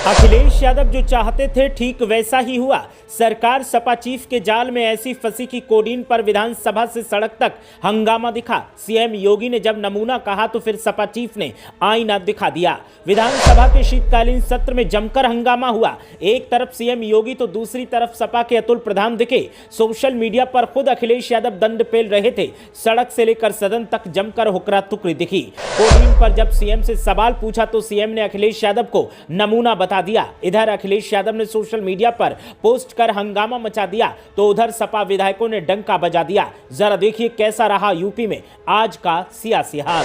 अखिलेश यादव जो चाहते थे ठीक वैसा ही हुआ। सरकार सपा चीफ के जाल में ऐसी फंसी कि कोडीन पर विधानसभा से सड़क तक हंगामा दिखा। सीएम योगी ने जब नमूना कहा तो फिर सपा चीफ ने आईना दिखा दिया। विधानसभा के शीतकालीन सत्र में जमकर हंगामा हुआ। एक तरफ सीएम योगी तो दूसरी तरफ सपा के अतुल प्रधान दिखे। सोशल मीडिया पर खुद अखिलेश यादव दंड पेल रहे थे। सड़क से लेकर सदन तक जमकर हुक्रा तुकड़ी दिखी। कोडीन पर जब सीएम से सवाल पूछा तो सीएम ने अखिलेश यादव को नमूना बता दिया। इधर अखिलेश यादव ने सोशल मीडिया पर पोस्ट कर हंगामा मचा दिया तो उधर सपा विधायकों ने डंका बजा दिया। जरा देखिए कैसा रहा यूपी में आज का सियासी हाल।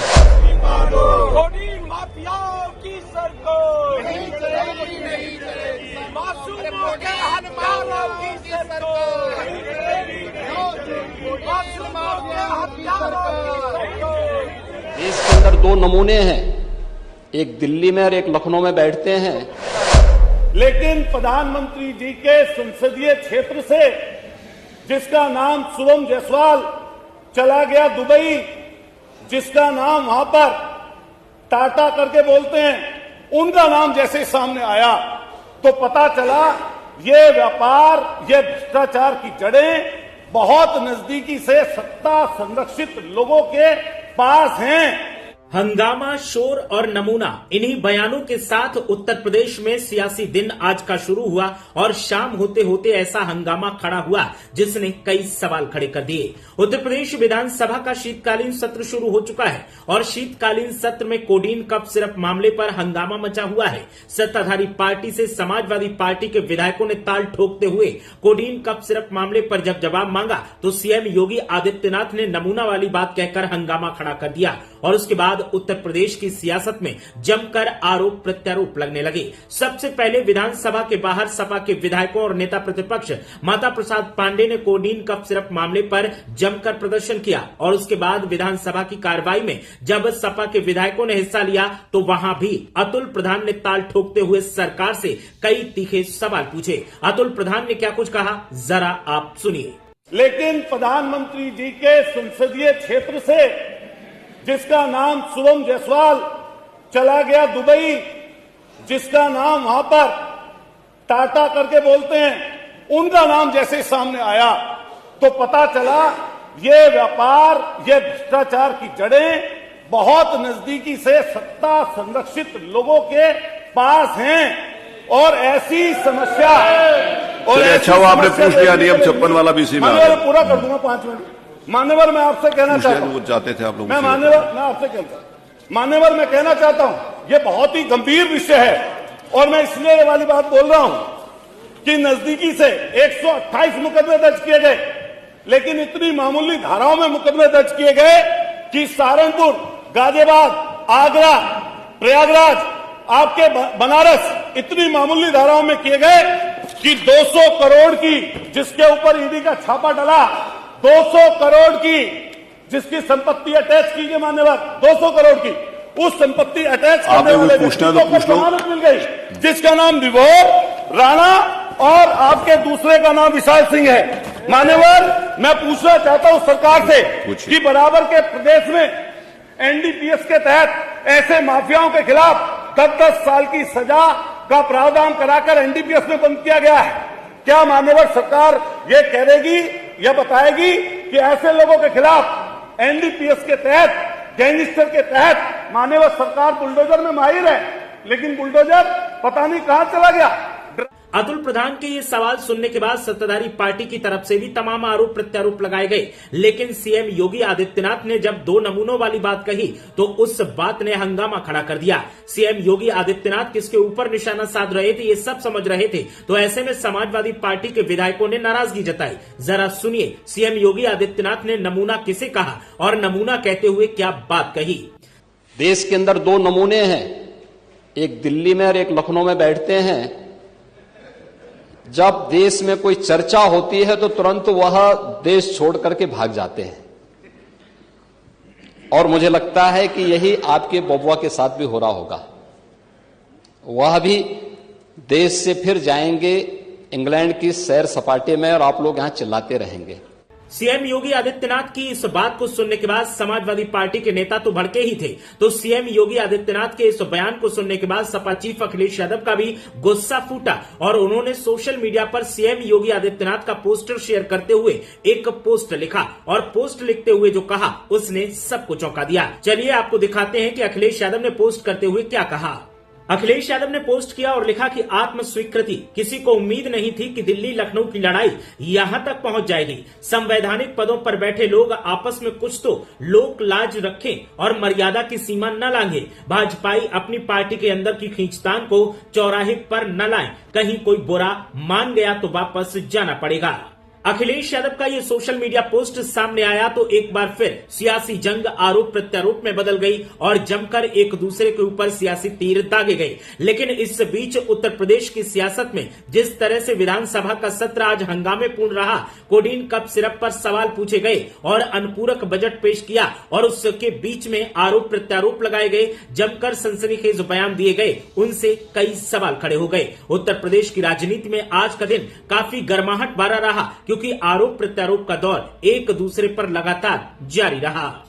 देश के अंदर दो नमूने हैं, एक दिल्ली में और एक लखनऊ में बैठते हैं। लेकिन प्रधानमंत्री जी के संसदीय क्षेत्र से जिसका नाम शुभम जायसवाल चला गया दुबई, जिसका नाम वहां पर टाटा करके बोलते हैं, उनका नाम जैसे सामने आया तो पता चला ये व्यापार, ये भ्रष्टाचार की जड़ें बहुत नजदीकी से सत्ता संरक्षित लोगों के पास हैं। हंगामा, शोर और नमूना, इन्हीं बयानों के साथ उत्तर प्रदेश में सियासी दिन आज का शुरू हुआ और शाम होते होते ऐसा हंगामा खड़ा हुआ जिसने कई सवाल खड़े कर दिए। उत्तर प्रदेश विधानसभा का शीतकालीन सत्र शुरू हो चुका है और शीतकालीन सत्र में कोडीन कफ सिरप मामले पर हंगामा मचा हुआ है। सत्ताधारी पार्टी से समाजवादी पार्टी के विधायकों ने ताल ठोकते हुए कोडीन कफ सिरप मामले पर जब जवाब मांगा तो सीएम योगी आदित्यनाथ ने नमूना वाली बात कहकर हंगामा खड़ा कर दिया और उसके बाद उत्तर प्रदेश की सियासत में जमकर आरोप प्रत्यारोप लगने लगे। सबसे पहले विधानसभा के बाहर सपा के विधायकों और नेता प्रतिपक्ष माता प्रसाद पांडे ने कोडीन कफ सिरप मामले पर जमकर प्रदर्शन किया और उसके बाद विधानसभा की कार्रवाई में जब सपा के विधायकों ने हिस्सा लिया तो वहां भी अतुल प्रधान ने ताल ठोकते हुए सरकार से कई तीखे सवाल पूछे। अतुल प्रधान ने क्या कुछ कहा, जरा आप सुनिए। लेकिन प्रधानमंत्री जी के संसदीय क्षेत्र से जिसका नाम शुभम जायसवाल चला गया दुबई, जिसका नाम वहां पर टाटा करके बोलते हैं, उनका नाम जैसे सामने आया तो पता चला ये व्यापार, ये भ्रष्टाचार की जड़ें बहुत नजदीकी से सत्ता संरक्षित लोगों के पास हैं और ऐसी समस्या और अच्छा हुआ आपने पूछ लिया नियम 56 वाला भी इसी में पूरा कर दूंगा 5 मिनट। मान्यवर, मैं आपसे कहना चाहता हूं, जाते थे आप लोग, मैं आपसे कहता हूं, मान्यवर, मैं कहना चाहता हूं ये बहुत ही गंभीर विषय है और मैं इसलिए ये वाली बात बोल रहा हूं कि नजदीकी से 128 मुकदमे दर्ज किए गए, लेकिन इतनी मामूली धाराओं में मुकदमे दर्ज किए गए कि सहारनपुर, गाजियाबाद, आगरा, प्रयागराज, आपके बनारस, इतनी मामूली धाराओं में किए गए कि 200 करोड़ की, जिसके ऊपर ईडी का छापा डला, 200 करोड़ की जिसकी संपत्ति अटैच की गई, मान्यवर, 200 करोड़ की उस संपत्ति अटैच करने वाले व्यक्ति को जमानत मिल गई, जिसका नाम विभोर राणा और आपके दूसरे का नाम विशाल सिंह है। मान्यवर, मैं पूछना चाहता हूं सरकार से कि बराबर के प्रदेश में एनडीपीएस के तहत ऐसे माफियाओं के खिलाफ 10-10 साल की सजा का प्रावधान कराकर एनडीपीएस में बंद किया गया है। क्या मान्यवर सरकार ये कहेगी, यह बताएगी कि ऐसे लोगों के खिलाफ एनडीपीएस के तहत, गैंगस्टर के तहत मान्यवर सरकार बुलडोजर में माहिर है, लेकिन बुलडोजर पता नहीं कहां चला गया। अतुल प्रधान के ये सवाल सुनने के बाद सत्ताधारी पार्टी की तरफ से भी तमाम आरोप प्रत्यारोप लगाए गए, लेकिन सीएम योगी आदित्यनाथ ने जब 2 नमूनों वाली बात कही तो उस बात ने हंगामा खड़ा कर दिया। सीएम योगी आदित्यनाथ किसके ऊपर निशाना साध रहे थे ये सब समझ रहे थे, तो ऐसे में समाजवादी पार्टी के विधायकों ने नाराजगी जताई। जरा सुनिए सीएम योगी आदित्यनाथ ने नमूना किसे कहा और नमूना कहते हुए क्या बात कही। देश के अंदर दो नमूने हैं, एक दिल्ली में और एक लखनऊ में बैठते हैं। जब देश में कोई चर्चा होती है तो तुरंत वह देश छोड़ करके भाग जाते हैं और मुझे लगता है कि यही आपके बबुआ के साथ भी हो रहा होगा। वह भी देश से फिर जाएंगे इंग्लैंड की सैर सपाटे में और आप लोग यहां चिल्लाते रहेंगे। सीएम योगी आदित्यनाथ की इस बात को सुनने के बाद समाजवादी पार्टी के नेता तो भड़के ही थे, तो सीएम योगी आदित्यनाथ के इस बयान को सुनने के बाद सपा चीफ अखिलेश यादव का भी गुस्सा फूटा और उन्होंने सोशल मीडिया पर सीएम योगी आदित्यनाथ का पोस्टर शेयर करते हुए एक पोस्ट लिखा और पोस्ट लिखते हुए जो कहा उसने सबको चौंका दिया। चलिए आपको दिखाते हैं कि अखिलेश यादव ने पोस्ट करते हुए क्या कहा। अखिलेश यादव ने पोस्ट किया और लिखा कि आत्म स्वीकृति, किसी को उम्मीद नहीं थी कि दिल्ली लखनऊ की लड़ाई यहां तक पहुंच जाएगी। संवैधानिक पदों पर बैठे लोग आपस में कुछ तो लोक लाज रखें और मर्यादा की सीमा न लांघे। भाजपाई अपनी पार्टी के अंदर की खींचतान को चौराहे पर न लाएं, कहीं कोई बुरा मान गया तो वापस जाना पड़ेगा। अखिलेश यादव का ये सोशल मीडिया पोस्ट सामने आया तो एक बार फिर सियासी जंग आरोप प्रत्यारोप में बदल गई और जमकर एक दूसरे के ऊपर सियासी तीर दागे गए। लेकिन इस बीच उत्तर प्रदेश की सियासत में जिस तरह से विधानसभा का सत्र आज हंगामेपूर्ण रहा, कोडीन कप सिरप पर सवाल पूछे गए और अनुपूरक बजट पेश किया और उसके बीच में आरोप प्रत्यारोप लगाए गए, जमकर सनसनीखेज बयान दिए गए, उनसे कई सवाल खड़े हो गए। उत्तर प्रदेश की राजनीति में आज का दिन काफी गर्माहट भरा रहा क्योंकि आरोप प्रत्यारोप का दौर एक दूसरे पर लगातार जारी रहा।